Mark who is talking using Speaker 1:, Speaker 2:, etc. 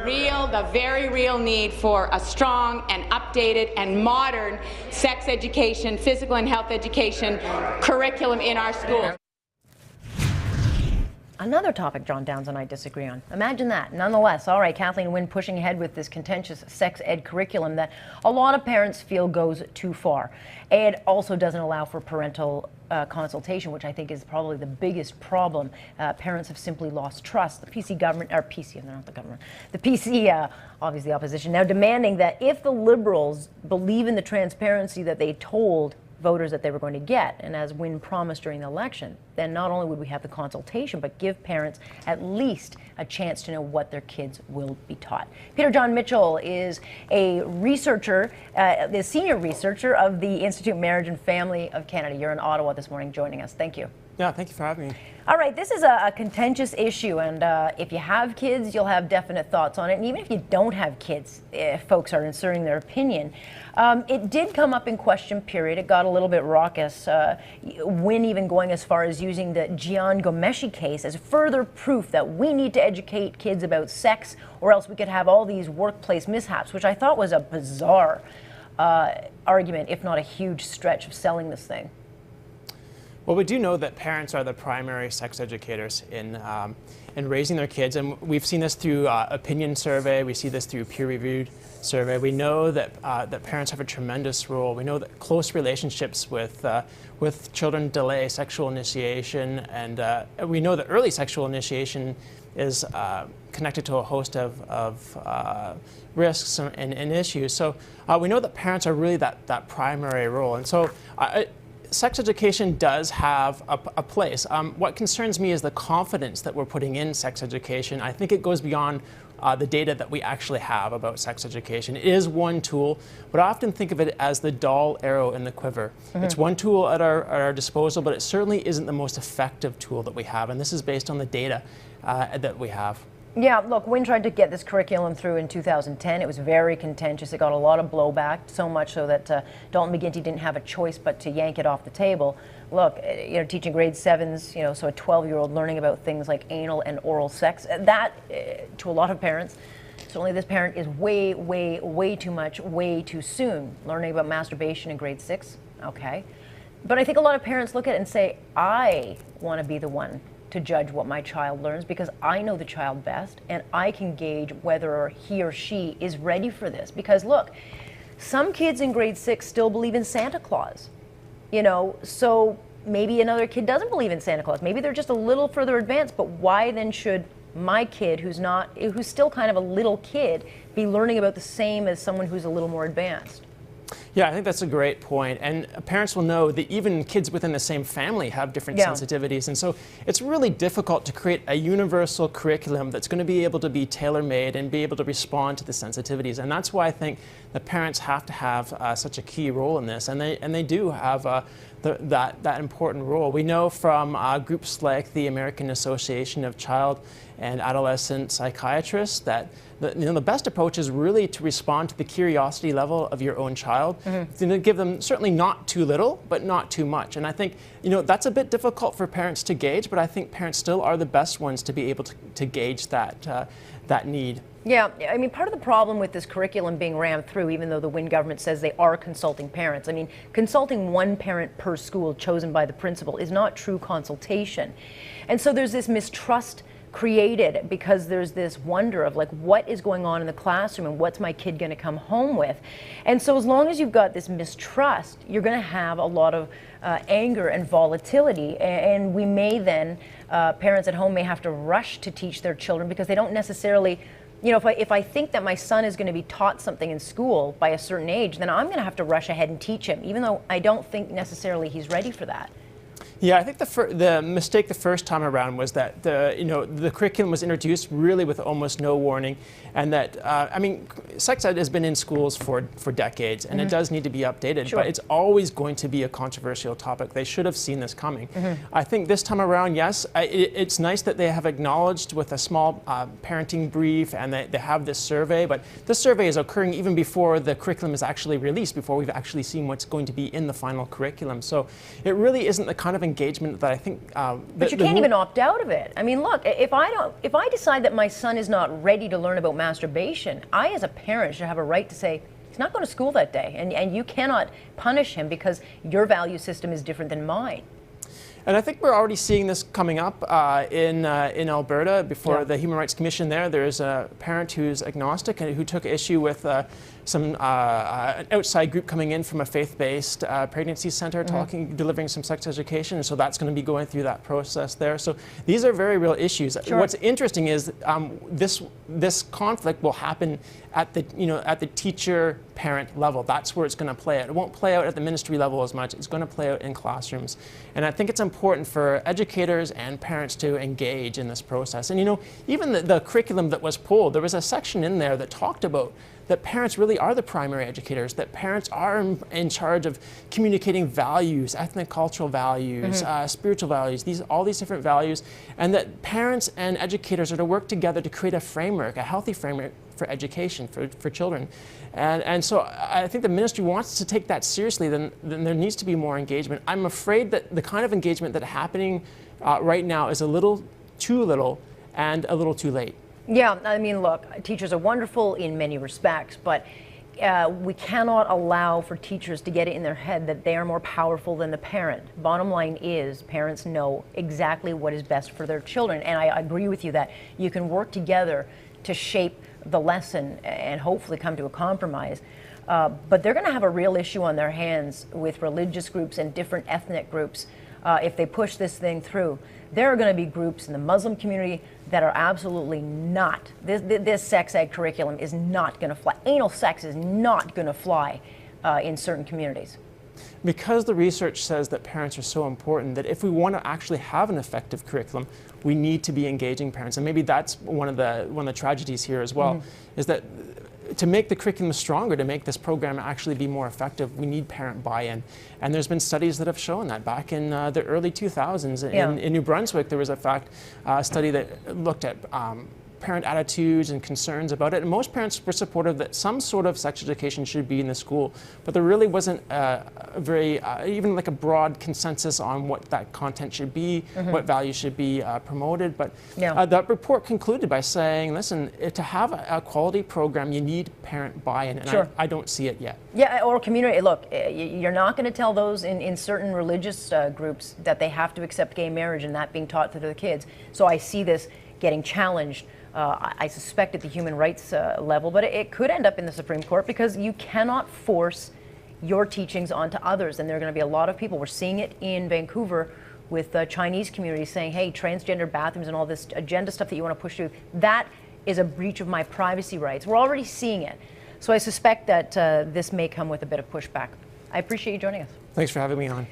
Speaker 1: the very real need for a strong and updated and modern sex education, physical and health education curriculum in our schools.
Speaker 2: Another topic John Downs and I disagree on. Imagine that. Nonetheless, all right, Kathleen Wynne pushing ahead with this contentious sex ed curriculum that a lot of parents feel goes too far. Ed also doesn't allow for parental consultation, which I think is probably the biggest problem. Parents have simply lost trust. The PC government, or PC, they're not the government, the PC, obviously opposition, now demanding that if the Liberals believe in the transparency that they told voters that they were going to get, and as Wynne promised during the election, then not only would we have the consultation, but give parents at least a chance to know what their kids will be taught. Jon Mitchell is a researcher, the senior researcher of the Institute Marriage and Family of Canada. You're in Ottawa this morning joining us. Thank you.
Speaker 3: Yeah, thank you for having me.
Speaker 2: All right, this is a contentious issue, and if you have kids, you'll have definite thoughts on it. And even if you don't have kids, folks are inserting their opinion. It did come up in question period. It got a little bit raucous. Wynne even going as far as using the Jian Ghomeshi case as further proof that we need to educate kids about sex, or else we could have all these workplace mishaps, which I thought was a bizarre argument, if not a huge stretch of selling this thing.
Speaker 3: Well, we do know that parents are the primary sex educators in raising their kids, and we've seen this through opinion survey. We see this through peer-reviewed survey. We know that that parents have a tremendous role. We know that close relationships with children delay sexual initiation, and we know that early sexual initiation is connected to a host of risks and issues. So we know that parents are really that primary role, and so. Sex education does have a place. What concerns me is the confidence that we're putting in sex education. I think it goes beyond the data that we actually have about sex education. It is one tool, but I often think of it as the dull arrow in the quiver. It's one tool at our disposal, but it certainly isn't the most effective tool that we have, and this is based on the data that we have.
Speaker 2: Yeah, look, Wynne tried to get this curriculum through in 2010. It was very contentious. It got a lot of blowback, so much so that Dalton McGuinty didn't have a choice but to yank it off the table. Look, teaching grade 7s, so a 12-year-old learning about things like anal and oral sex, that, to a lot of parents, certainly this parent, is way, way, way too much, way too soon. Learning about masturbation in grade 6, okay. But I think a lot of parents look at it and say, I want to be the one to judge what my child learns because I know the child best and I can gauge whether he or she is ready for this. Because look, some kids in grade 6 still believe in Santa Claus, so maybe another kid doesn't believe in Santa Claus. Maybe they're just a little further advanced, but why then should my kid, who's still kind of a little kid, be learning about the same as someone who's a little more advanced?
Speaker 3: Yeah, I think that's a great point. And parents will know that even kids within the same family have different sensitivities. And so it's really difficult to create a universal curriculum that's going to be able to be tailor-made and be able to respond to the sensitivities. And that's why I think the parents have to have such a key role in this. And they do have that important role. We know from groups like the American Association of Child and Adolescent Psychiatrists that the best approach is really to respond to the curiosity level of your own child. To give them certainly not too little, but not too much. And I think that's a bit difficult for parents to gauge, but I think parents still are the best ones to be able to gauge that need.
Speaker 2: Yeah, I mean, part of the problem with this curriculum being rammed through, even though the Wynne government says they are consulting parents, I mean, consulting one parent per school chosen by the principal is not true consultation. And so there's this mistrust created because there's this wonder of like, what is going on in the classroom and what's my kid going to come home with? And so as long as you've got this mistrust, you're going to have a lot of anger and volatility, and we may then, parents at home may have to rush to teach their children because they don't necessarily, if I think that my son is going to be taught something in school by a certain age, then I'm going to have to rush ahead and teach him, even though I don't think necessarily he's ready for that.
Speaker 3: Yeah, I think the mistake the first time around was that the curriculum was introduced really with almost no warning, and that sex ed has been in schools for decades, and it does need to be updated. But it's always going to be a controversial topic. They should have seen this coming. I think this time around, yes, it's nice that they have acknowledged with a small parenting brief, and they have this survey. But this survey is occurring even before the curriculum is actually released, before we've actually seen what's going to be in the final curriculum. So it really isn't the kind of engagement that I think.
Speaker 2: But you can't even opt out of it. I mean, look, if I decide that my son is not ready to learn about masturbation, I as a parent should have a right to say, he's not going to school that day, and you cannot punish him because your value system is different than mine.
Speaker 3: And I think we're already seeing this coming up in Alberta. Before the Human Rights Commission there's a parent who's agnostic and who took issue with an outside group coming in from a faith-based pregnancy center delivering some sex education. So that's going to be going through that process there. So these are very real issues.
Speaker 2: Sure.
Speaker 3: What's interesting is this conflict will happen at the teacher-parent level. That's where it's going to play out. It won't play out at the ministry level as much. It's going to play out in classrooms. And I think it's important for educators and parents to engage in this process. And even the curriculum that was pulled, there was a section in there that talked about that parents really are the primary educators, that parents are in charge of communicating values, ethnic, cultural values, spiritual values, all these different values, and that parents and educators are to work together to create a framework, a healthy framework for education for children. And so I think the ministry wants to take that seriously, then there needs to be more engagement. I'm afraid that the kind of engagement that's happening right now is a little too little and a little too late.
Speaker 2: Yeah, I mean, look, teachers are wonderful in many respects, but we cannot allow for teachers to get it in their head that they are more powerful than the parent. Bottom line is, parents know exactly what is best for their children, and I agree with you that you can work together to shape the lesson and hopefully come to a compromise. But they're going to have a real issue on their hands with religious groups and different ethnic groups if they push this thing through. There are going to be groups in the Muslim community that are absolutely not. This sex ed curriculum is not going to fly. Anal sex is not going to fly in certain communities.
Speaker 3: Because the research says that parents are so important, that if we want to actually have an effective curriculum, we need to be engaging parents. And maybe that's one of the tragedies here as well, is that to make the curriculum stronger, to make this program actually be more effective, we need parent buy-in. And there's been studies that have shown that. Back in the early 2000s in New Brunswick, there was a study that looked at parent attitudes and concerns about it. And most parents were supportive that some sort of sex education should be in the school, but there really wasn't even like a broad consensus on what that content should be, what values should be promoted. But that report concluded by saying, listen, to have a quality program, you need parent buy-in, and I don't see it yet.
Speaker 2: Yeah, or community. Look, you're not going to tell those in certain religious groups that they have to accept gay marriage and that being taught to their kids. So I see this getting challenged. I suspect at the human rights level, but it could end up in the Supreme Court because you cannot force your teachings onto others. And there are going to be a lot of people. We're seeing it in Vancouver with the Chinese community saying, hey, transgender bathrooms and all this agenda stuff that you want to push through, that is a breach of my privacy rights. We're already seeing it. So I suspect that this may come with a bit of pushback. I appreciate you joining us.
Speaker 3: Thanks for having me on.